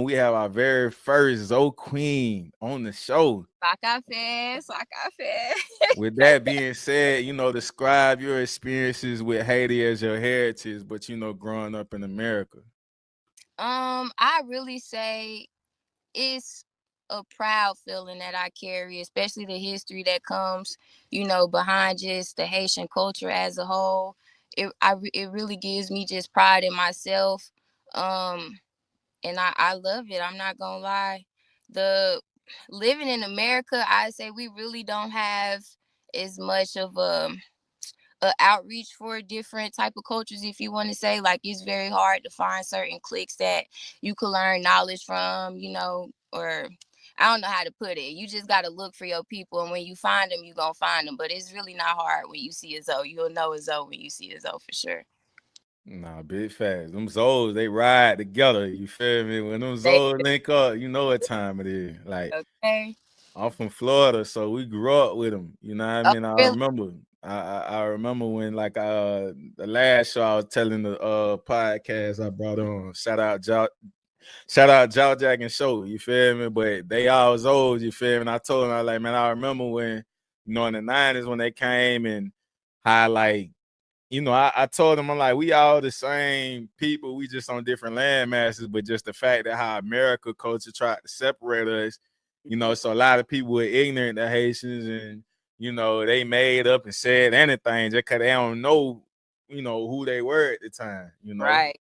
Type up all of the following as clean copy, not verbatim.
We have our very first Zoe Queen on the show. Sakafe. With that being said, describe your experiences with Haiti as your heritage, but growing up in America. I really say it's a proud feeling that I carry, especially the history that comes, behind just the Haitian culture as a whole. It really gives me just pride in myself. And I love it. I'm not gonna lie. The living in America, I say we really don't have as much of a outreach for different type of cultures, if you want to say. Like, it's very hard to find certain cliques that you can learn knowledge from, or I don't know how to put it. You just got to look for your people, and when you find them, you gonna find them. But it's really not hard. When you see a Zoe, you'll know a Zoe when you see a Zoe for sure. Nah, big facts. Them Zoes, they ride together. You feel me? When them They Zoes link up, you know what time it is. Like, okay. I'm from Florida, so we grew up with them. You know what I Oh, mean? I really? remember. I remember when the last show I was telling the podcast I brought on. Shout out Jaw Jack and Show. You feel me? But they all was old. You feel me? And I told him, I was like, man, I remember when in the '90s when they came and how like I told them, I'm like, we all the same people. We just on different land masses, but just the fact that how America culture tried to separate us, so a lot of people were ignorant to Haitians and, they made up and said anything just because they don't know, who they were at the time. Right.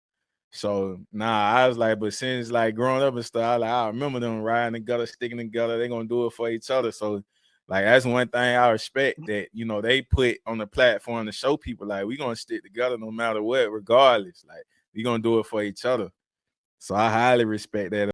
So, I was like, but since like growing up and stuff, I remember them riding together, sticking together. They're going to do it for each other. So, like that's one thing I respect that they put on the platform to show people like we gonna stick together no matter what, regardless. Like we gonna do it for each other. So I highly respect that